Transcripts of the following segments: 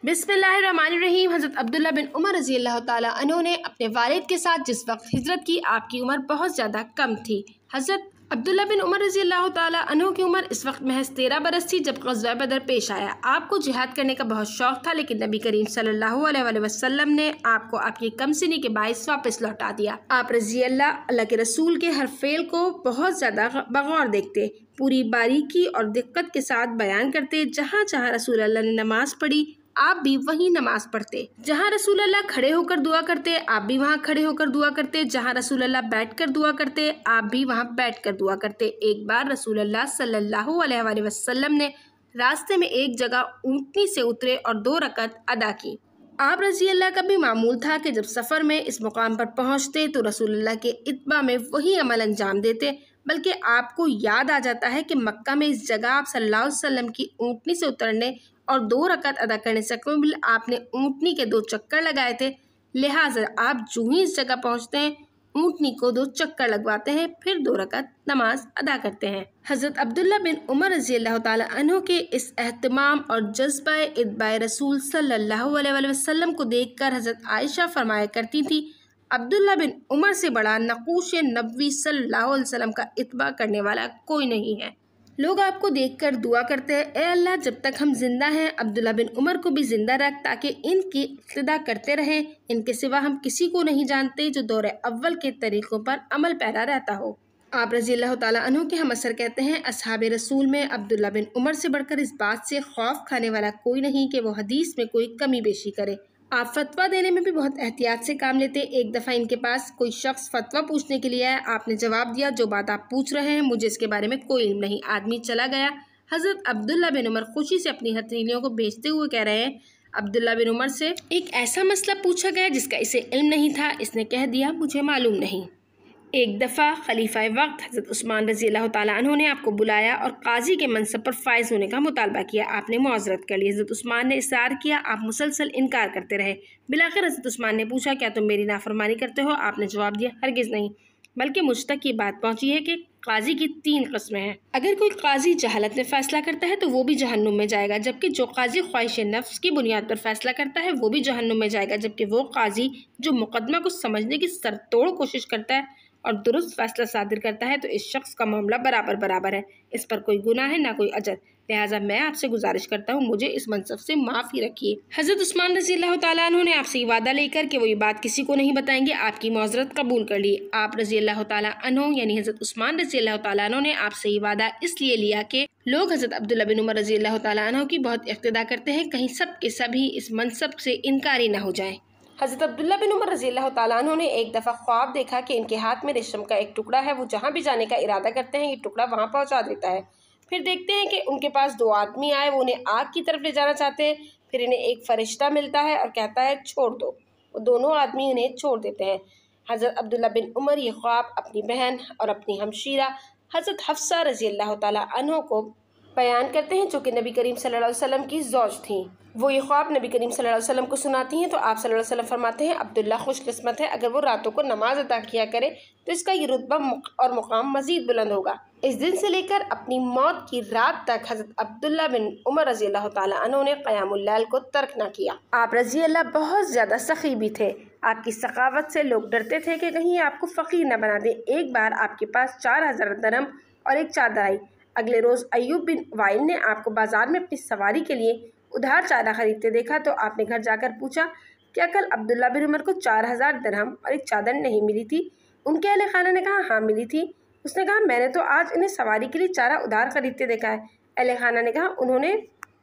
बिस्मिल्लाहिर्रहमानिर्रहीम। हज़रत अब्दुल्ला बिन उमर रज़ी अल्लाह ताला अन्हु ने अपने वालिद के साथ जिस वक्त हिजरत की, आपकी उम्र बहुत ज़्यादा कम थी। हज़रत अब्दुल्ला बिन उमर रज़ी अल्लाह ताला अन्हु की उम्र इस वक्त महज 13 बरस थी जब ग़ज़वा बदर पेश आया। आपको जिहाद करने का बहुत शौक़ था, लेकिन नबी करीम सल्लल्लाहु अलैहि वसल्लम ने आपको आपकी कमसिनी के बाइस वापस लौटा दिया। आप रज़ी अल्लाह के रसूल के हर फेल को बहुत ज़्यादा बगौर देखते, पूरी बारीकी और दिक्कत के साथ बयान करते। जहाँ जहाँ रसूल अल्लाह ने नमाज पढ़ी, आप भी वहीं नमाज पढ़ते। जहाँ रसूल अल्लाह खड़े होकर दुआ करते, आप भी वहाँ खड़े होकर दुआ करते। जहाँ रसूल अल्लाह बैठकर दुआ करते, आप भी वहाँ बैठकर दुआ करते। एक बार रसूल अल्लाह सल्लल्लाहु अलैहि वसल्लम ने रास्ते में एक जगह ऊँटनी से उतरे और 2 रकअत अदा की। आप रज़ी अल्लाह का भी मामूल था कि जब सफ़र में इस मुकाम पर पहुँचते तो रसूल अल्लाह के इत्बा में वही अमल अंजाम देते, बल्कि आपको याद आ जाता है कि मक्का में इस जगह आप सल्लल्लाहु अलैहि वसल्लम की ऊँटनी से उतरने और 2 रकअत अदा करने से कबल आपने ऊँटनी के 2 चक्कर लगाए थे। लिहाजा आप जो ही इस जगह पहुँचते हैं, ऊँटनी को 2 चक्कर लगवाते हैं, फिर 2 रकअत नमाज अदा करते हैं। हज़रत अब्दुल्ला बिन उमर रज़ी अल्लाह ताला अन्हु के इस एहतमाम और जज्बा इत्बाए रसूल सल्लल्लाहु अलैहि वसल्लम को देखकर हज़रत आयशा फरमाया करती थी, अब्दुल्ला बिन उमर से बड़ा नक़ूश नबवी सल्लल्लाहु अलैहि वसल्लम का इत्बा करने वाला कोई नहीं है। लोग आपको देखकर दुआ करते हैं, ए अल्लाह जब तक हम जिंदा हैं अब्दुल्ला बिन उमर को भी ज़िंदा रख, ताकि इनकी इक्तिदा करते रहें। इनके सिवा हम किसी को नहीं जानते जो दौर अव्वल के तरीक़ों पर अमल पैरा रहता हो। आप रज़ी अल्लाह ताला अन्हु के हम असर कहते हैं, असहाबे रसूल में अब्दुल्ला बिन उमर से बढ़कर इस बात से खौफ खाने वाला कोई नहीं कि वो हदीस में कोई कमी बेशी करे। आप फतवा देने में भी बहुत एहतियात से काम लेते। एक दफ़ा इनके पास कोई शख्स फतवा पूछने के लिए आया। आपने जवाब दिया, जो बात आप पूछ रहे हैं मुझे इसके बारे में कोई इल्म नहीं। आदमी चला गया। हज़रत अब्दुल्ला बिन उमर खुशी से अपनी हथेलियों को बेचते हुए कह रहे हैं, अब्दुल्ला बिन उमर से एक ऐसा मसला पूछा गया जिसका इसे इल्म नहीं था। इसने कह दिया, मुझे मालूम नहीं। एक दफ़ा खलीफा वक्त हज़रत उस्मान रज़ी अल्लाह ताला अन्हु ने आपको बुलाया और काजी के मनसब पर फ़ाइज़ होने का मुतालबा किया। आपने मुआज़रत कर ली। हज़रत उस्मान ने इसार किया, आप मुसलसल इनकार करते रहे। बिलाखिर हज़रत उस्मान ने पूछा, क्या तुम मेरी नाफरमानी करते हो? आपने जवाब दिया, हरगिज़ नहीं। बल्कि मुझ तक ये बात पहुँची है कि काजी की 3 किस्में हैं। अगर कोई काजी जहालत में फ़ैसला करता है तो वो भी जहन्नुम में जाएगा, जबकि जो काजी ख्वाहिश नफ्स की बुनियाद पर फ़ैसला करता है वो भी जहन्नुम में जाएगा, जबकि वो काजी जो मुकदमा को समझने की सरतोड़ कोशिश करता है और दुरुस्त फैसला सादिर करता है तो इस शख्स का मामला बराबर बराबर है। इस पर कोई गुनाह है ना कोई अजर। लिहाजा मैं आपसे गुजारिश करता हूँ, मुझे इस मनसब से माफ़ी रखिए। हज़रत उस्मान रज़ी अल्लाह ताला अन्हु ने आपसे ये वादा लेकर कि वो ये बात किसी को नहीं बताएंगे, आपकी मौज़रत कबूल कर ली। आप रज़ी अल्लाह ताला अन्हु यानी हज़रत उस्मान रज़ी अल्लाह ताला अन्हु ने आपसे ये वादा इसलिए लिया कि लोग हज़रत अब्दुल्ला बिन उमर रज़ी अल्लाह ताला अन्हु की बहुत इक़्तिदा करते हैं, कहीं सब के सभी इस मनसब से इनकारी ना हो जाए। हज़रत अब्दुल्ला बिन उमर रज़ी अल्लाह ताला अन्हु ने एक दफ़ा ख्वाब देखा कि इनके हाथ में रेशम का एक टुकड़ा है। वो जहाँ भी जाने का इरादा करते हैं ये टुकड़ा वहाँ पहुँचा देता है। फिर देखते हैं कि उनके पास 2 आदमी आए, वो उन्हें आग की तरफ ले जाना चाहते हैं। फिर इन्हें एक फ़रिश्ता मिलता है और कहता है छोड़ दो। वो दोनों आदमी इन्हें छोड़ देते हैं। हज़रत अब्दुल्ला बिन उमर ये ख्वाब अपनी बहन और अपनी हमशीरा हज़रत हफ्सा रज़ी अल्लाह ताला अन्हु को बयान करते हैं, जो कि नबी करीम सल्लल्लाहु अलैहि वसल्लम की ज़ौज थी। वो ये ख्वाब नबी करीम सल्लल्लाहु अलैहि वसल्लम को सुनाती हैं तो आप सल्लल्लाहु अलैहि वसल्लम फरमाते हैं, अब्दुल्ला खुशकिस्मत है, अगर वो रातों को नमाज अदा किया करे तो इसका ये रुतबा और मुकाम मज़ीद बुलंद होगा। इस दिन से लेकर अपनी मौत की रात तक हज़रत अब्दुल्ला बिन उमर रज़ी अल्लाह ताला अन्हु ने क़यामुल लैल को तर्क न किया। आप रज़ी अल्लाह बहुत ज़्यादा सख़ी भी थे। आपकी सखावत से लोग डरते थे कि कहीं आपको फ़कीर न बना दें। एक बार आपके पास 4000 दरहम और एक चादर आई। अगले रोज़ अय्यूब बिन वाइल ने आपको बाज़ार में अपनी सवारी के लिए उधार चादर खरीदते देखा तो आपने घर जाकर पूछा, क्या कल अब्दुल्ला बिन उमर को 4000 दरहम और एक चादर नहीं मिली थी? उनके अहले खाना ने कहा, हाँ मिली थी। उसने कहा, मैंने तो आज इन्हें सवारी के लिए चारा उधार खरीदते देखा है। अहले खाना ने कहा, उन्होंने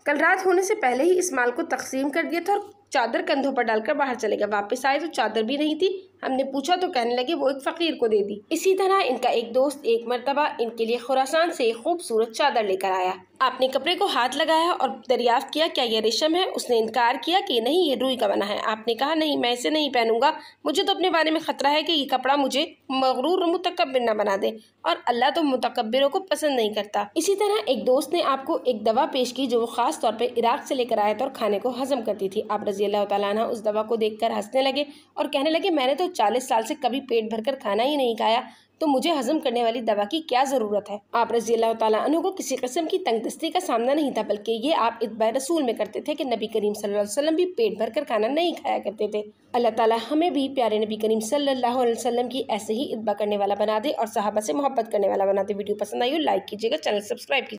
कल रात होने से पहले ही इस माल को तकसीम कर दिया था और चादर कंधों पर डालकर बाहर चले गए। वापस आए तो चादर भी नहीं थी। हमने पूछा तो कहने लगे वो एक फ़कीर को दे दी। इसी तरह इनका एक दोस्त एक मरतबा इनके लिए खुरासान से एक खूबसूरत चादर लेकर आया। आपने कपड़े को हाथ लगाया और दरियाफ्त किया, क्या यह रेशम है? उसने इनकार किया कि नहीं, ये रुई का बना है। आपने कहा, नहीं, मैं इसे नहीं पहनूंगा, मुझे तो अपने बारे में ख़तरा है कि ये कपड़ा मुझे मगरूर और मुतकब्बिर न बना दे, और अल्लाह तो मुतकब्बिरों को पसंद नहीं करता। इसी तरह एक दोस्त ने आपको एक दवा पेश की जो वो ख़ास तौर पर इराक़ से लेकर आया था और खाने को हज़म करती थी। आप रज़ी रज़ी अल्लाह ताला अन्हा उस दवा को देखकर हंसने लगे और कहने लगे, मैंने तो 40 साल से कभी पेट भरकर खाना ही नहीं खाया, तो मुझे हजम करने वाली दवा की क्या ज़रूरत है। आप रज़ी अल्लाह ताला अन्हु को किसी किस्म की तंगदस्ती का सामना नहीं था, बल्कि ये आप इत्बाए रसूल में करते थे कि नबी करीम सल्लल्लाहु अलैहि वसल्लम भी पेट भरकर खाना नहीं खाया करते थे। अल्लाह ताला हमें भी प्यारे नबी करीम सल्लल्लाहु अलैहि वसल्लम की ऐसे ही इत्बा करने वाला बना दे और सहाबा से मोहब्बत करने वाला बना दे। वीडियो पसंद आई हो लाइक कीजिएगा, चैनल सब्सक्राइब कीजिए।